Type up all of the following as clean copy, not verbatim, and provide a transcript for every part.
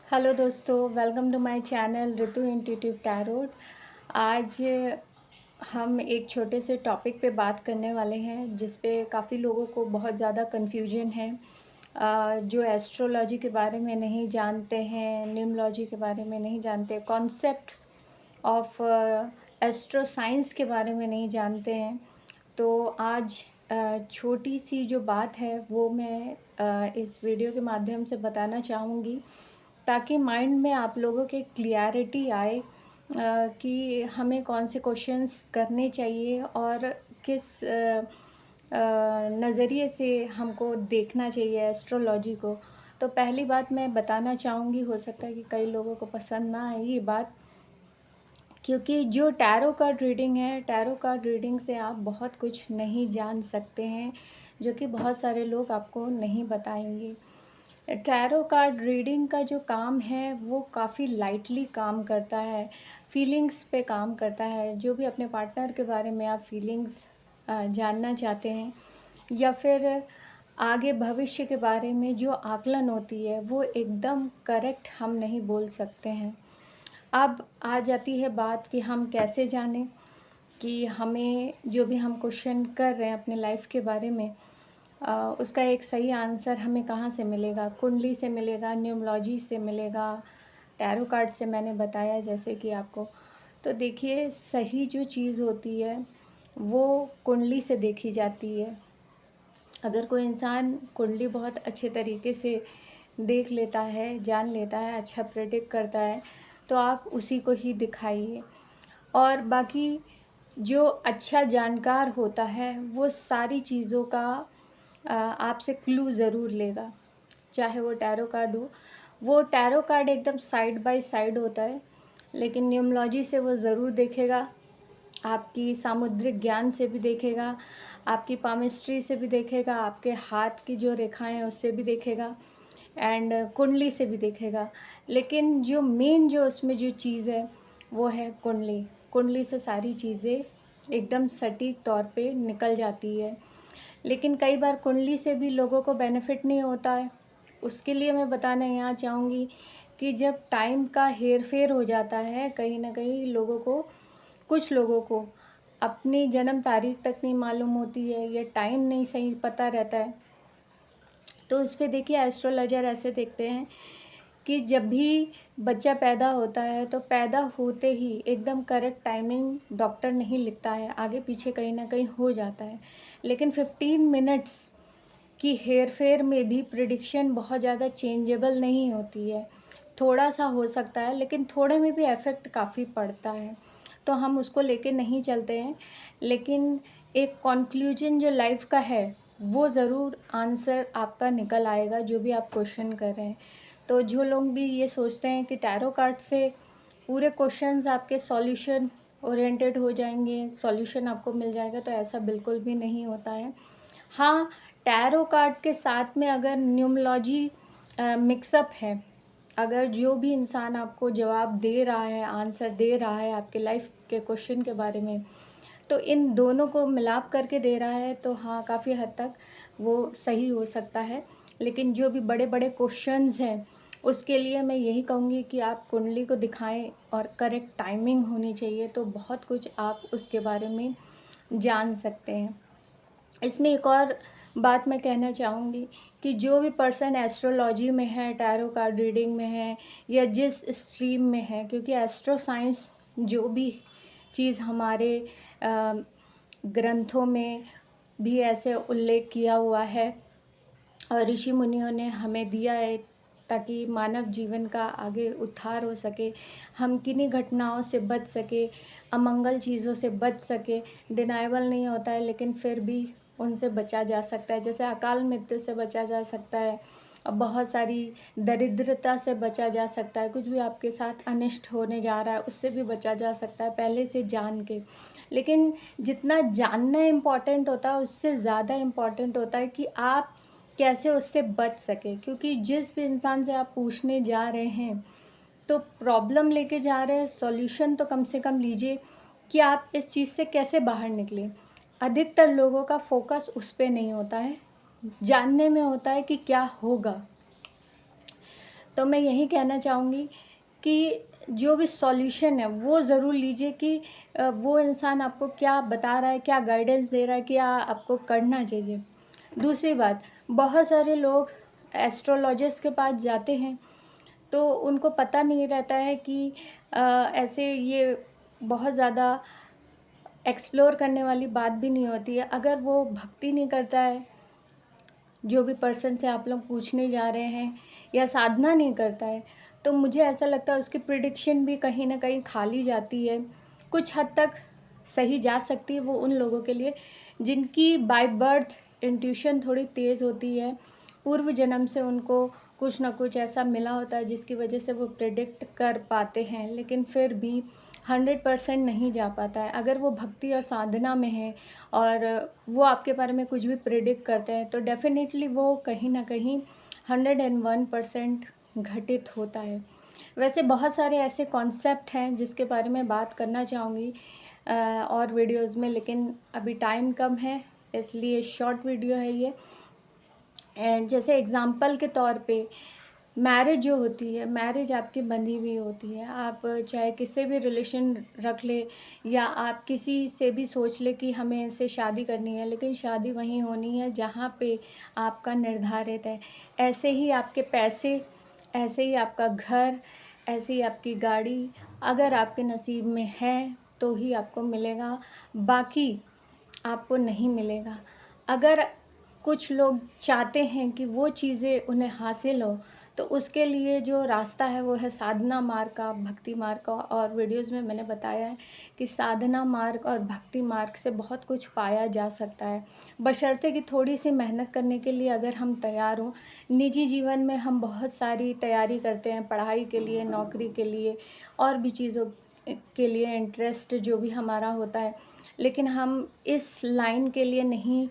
Hello दोस्तों, welcome to my channel Ritu intuitive tarot. आज हम एक छोटे से टॉपिक पे बात करने वाले हैं जिस पे काफ़ी लोगों को बहुत ज़्यादा कन्फ्यूजन है। जो एस्ट्रोलॉजी के बारे में नहीं जानते हैं, न्यूमलॉजी के बारे में नहीं जानते, कॉन्सेप्ट ऑफ एस्ट्रो साइंस के बारे में नहीं जानते हैं। तो आज छोटी सी जो बात है वो मैं इस वीडियो के माध्यम से बताना चाहूँगी, ताकि माइंड में आप लोगों के क्लियरिटी आए कि हमें कौन से क्वेश्चंस करने चाहिए और किस नज़रिए से हमको देखना चाहिए एस्ट्रोलॉजी को। तो पहली बात मैं बताना चाहूँगी, हो सकता है कि कई लोगों को पसंद ना आए ये बात, क्योंकि जो टैरो कार्ड रीडिंग है, टैरो कार्ड रीडिंग से आप बहुत कुछ नहीं जान सकते हैं, जो कि बहुत सारे लोग आपको नहीं बताएंगे। टैरो कार्ड रीडिंग का जो काम है वो काफ़ी लाइटली काम करता है, फीलिंग्स पे काम करता है। जो भी अपने पार्टनर के बारे में आप फीलिंग्स जानना चाहते हैं, या फिर आगे भविष्य के बारे में जो आकलन होती है वो एकदम करेक्ट हम नहीं बोल सकते हैं। अब आ जाती है बात कि हम कैसे जानें कि हमें जो भी हम क्वेश्चन कर रहे हैं अपने लाइफ के बारे में, उसका एक सही आंसर हमें कहाँ से मिलेगा। कुंडली से मिलेगा, न्यूमलॉजी से मिलेगा, टैरो कार्ड से मैंने बताया जैसे कि आपको। तो देखिए, सही जो चीज़ होती है वो कुंडली से देखी जाती है। अगर कोई इंसान कुंडली बहुत अच्छे तरीके से देख लेता है, जान लेता है, अच्छा प्रेडिक्ट करता है, तो आप उसी को ही दिखाइए। और बाकी जो अच्छा जानकार होता है वो सारी चीज़ों का आपसे क्लू ज़रूर लेगा, चाहे वो टैरो कार्ड हो। वो टैरो कार्ड एकदम साइड बाय साइड होता है, लेकिन न्यूमलॉजी से वो ज़रूर देखेगा, आपकी सामुद्रिक ज्ञान से भी देखेगा, आपकी पामिस्ट्री से भी देखेगा, आपके हाथ की जो रेखाएं हैं उससे भी देखेगा, एंड कुंडली से भी देखेगा। लेकिन जो मेन जो उसमें जो चीज़ है वो है कुंडली। कुंडली से सारी चीज़ें एकदम सटीक तौर पे निकल जाती है। लेकिन कई बार कुंडली से भी लोगों को बेनिफिट नहीं होता है। उसके लिए मैं बताना यहाँ चाहूँगी कि जब टाइम का हेर फेर हो जाता है, कहीं ना कहीं लोगों को, कुछ लोगों को अपनी जन्म तारीख तक नहीं मालूम होती है, या टाइम नहीं सही पता रहता है, तो उस पे देखिए एस्ट्रोलॉजर ऐसे देखते हैं कि जब भी बच्चा पैदा होता है तो पैदा होते ही एकदम करेक्ट टाइमिंग डॉक्टर नहीं लिखता है, आगे पीछे कहीं ना कहीं हो जाता है। लेकिन 15 मिनट्स की हेर फेर में भी प्रिडिक्शन बहुत ज़्यादा चेंजेबल नहीं होती है। थोड़ा सा हो सकता है, लेकिन थोड़े में भी इफ़ेक्ट काफ़ी पड़ता है, तो हम उसको लेके नहीं चलते हैं। लेकिन एक कंक्लूजन जो लाइफ का है वो ज़रूर आंसर आपका निकल आएगा, जो भी आप क्वेश्चन कर रहे हैं। तो जो लोग भी ये सोचते हैं कि टैरो कार्ड से पूरे क्वेश्चंस आपके सॉल्यूशन ओरिएंटेड हो जाएंगे, सॉल्यूशन आपको मिल जाएगा, तो ऐसा बिल्कुल भी नहीं होता है। हाँ, टैरो कार्ड के साथ में अगर न्यूमलॉजी मिक्सअप है, अगर जो भी इंसान आपको जवाब दे रहा है, आंसर दे रहा है आपके लाइफ के क्वेश्चन के बारे में, तो इन दोनों को मिलाप करके दे रहा है, तो हाँ, काफ़ी हद तक वो सही हो सकता है। लेकिन जो भी बड़े बड़े क्वेश्चंस हैं उसके लिए मैं यही कहूँगी कि आप कुंडली को दिखाएं, और करेक्ट टाइमिंग होनी चाहिए, तो बहुत कुछ आप उसके बारे में जान सकते हैं। इसमें एक और बात मैं कहना चाहूँगी कि जो भी पर्सन एस्ट्रोलॉजी में है, टैरो कार्ड रीडिंग में है, या जिस स्ट्रीम में है, क्योंकि एस्ट्रो साइंस जो भी चीज़ हमारे ग्रंथों में भी ऐसे उल्लेख किया हुआ है और ऋषि मुनियों ने हमें दिया है, ताकि मानव जीवन का आगे उद्धार हो सके, हम किन्हीं घटनाओं से बच सके, अमंगल चीज़ों से बच सके। डिनाइबल नहीं होता है, लेकिन फिर भी उनसे बचा जा सकता है। जैसे अकाल मृत्यु से बचा जा सकता है, अब बहुत सारी दरिद्रता से बचा जा सकता है, कुछ भी आपके साथ अनिष्ट होने जा रहा है उससे भी बचा जा सकता है पहले से जान के। लेकिन जितना जानना इम्पॉर्टेंट होता है, उससे ज़्यादा इम्पॉर्टेंट होता है कि आप कैसे उससे बच सके। क्योंकि जिस भी इंसान से आप पूछने जा रहे हैं, तो प्रॉब्लम लेके जा रहे हैं, सॉल्यूशन तो कम से कम लीजिए कि आप इस चीज़ से कैसे बाहर निकले। अधिकतर लोगों का फोकस उस पे नहीं होता है, जानने में होता है कि क्या होगा। तो मैं यही कहना चाहूँगी कि जो भी सॉल्यूशन है वो ज़रूर लीजिए कि वो इंसान आपको क्या बता रहा है, क्या गाइडेंस दे रहा है, क्या आपको करना चाहिए। दूसरी बात, बहुत सारे लोग एस्ट्रोलॉजिस्ट के पास जाते हैं, तो उनको पता नहीं रहता है कि ऐसे ये बहुत ज़्यादा एक्सप्लोर करने वाली बात भी नहीं होती है। अगर वो भक्ति नहीं करता है, जो भी पर्सन से आप लोग पूछने जा रहे हैं, या साधना नहीं करता है, तो मुझे ऐसा लगता है उसकी प्रिडिक्शन भी कहीं न कहीं खाली जाती है। कुछ हद तक सही जा सकती है वो उन लोगों के लिए जिनकी बाय बर्थ इंट्यूशन थोड़ी तेज़ होती है। पूर्व जन्म से उनको कुछ न कुछ ऐसा मिला होता है जिसकी वजह से वो प्रिडिक्ट कर पाते हैं, लेकिन फिर भी 100% नहीं जा पाता है। अगर वो भक्ति और साधना में है और वो आपके बारे में कुछ भी प्रिडिक्ट करते हैं, तो डेफ़िनेटली वो कहीं न कहीं 101% घटित होता है। वैसे बहुत सारे ऐसे कॉन्सेप्ट हैं जिसके बारे में बात करना चाहूँगी और वीडियोज़ में, लेकिन अभी टाइम कम है, इसलिए शॉर्ट वीडियो है ये। एंड जैसे एग्ज़ाम्पल के तौर पे मैरिज जो होती है, मैरिज आपकी बंधी हुई होती है। आप चाहे किससे भी रिलेशन रख लें, या आप किसी से भी सोच लें कि हमें इससे शादी करनी है, लेकिन शादी वहीं होनी है जहाँ पे आपका निर्धारित है। ऐसे ही आपके पैसे, ऐसे ही आपका घर, ऐसे ही आपकी गाड़ी, अगर आपके नसीब में है तो ही आपको मिलेगा, बाकी आपको नहीं मिलेगा। अगर कुछ लोग चाहते हैं कि वो चीज़ें उन्हें हासिल हो, तो उसके लिए जो रास्ता है वो है साधना मार्ग का, भक्ति मार्ग का। और वीडियोज़ में मैंने बताया है कि साधना मार्ग और भक्ति मार्ग से बहुत कुछ पाया जा सकता है, बशर्ते कि थोड़ी-सी मेहनत करने के लिए अगर हम तैयार हों। निजी जीवन में हम बहुत सारी तैयारी करते हैं, पढ़ाई के लिए, नौकरी के लिए, और भी चीज़ों के लिए इंटरेस्ट जो भी हमारा होता है, लेकिन हम इस लाइन के लिए नहीं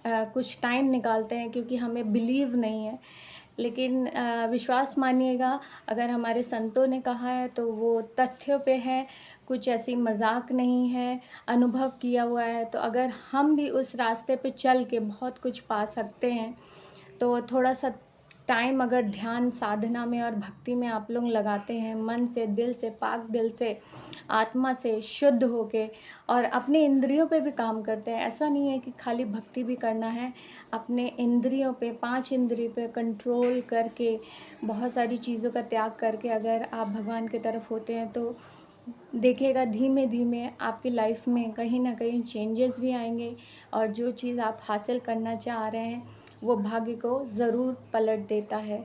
कुछ टाइम निकालते हैं क्योंकि हमें बिलीव नहीं है। लेकिन विश्वास मानिएगा, अगर हमारे संतों ने कहा है तो वो तथ्यों पे है, कुछ ऐसी मजाक नहीं है, अनुभव किया हुआ है। तो अगर हम भी उस रास्ते पे चल के बहुत कुछ पा सकते हैं, तो थोड़ा सा टाइम अगर ध्यान साधना में और भक्ति में आप लोग लगाते हैं, मन से, दिल से, पाक दिल से, आत्मा से शुद्ध होके, और अपने इंद्रियों पे भी काम करते हैं। ऐसा नहीं है कि खाली भक्ति भी करना है, अपने इंद्रियों पे, 5 इंद्रियों पे कंट्रोल करके, बहुत सारी चीज़ों का त्याग करके अगर आप भगवान की तरफ होते हैं, तो देखिएगा धीमे-धीमे आपकी लाइफ में कहीं न कहीं चेंजेस भी आएँगे, और जो चीज़ आप हासिल करना चाह रहे हैं, वो भाग्य को ज़रूर पलट देता है।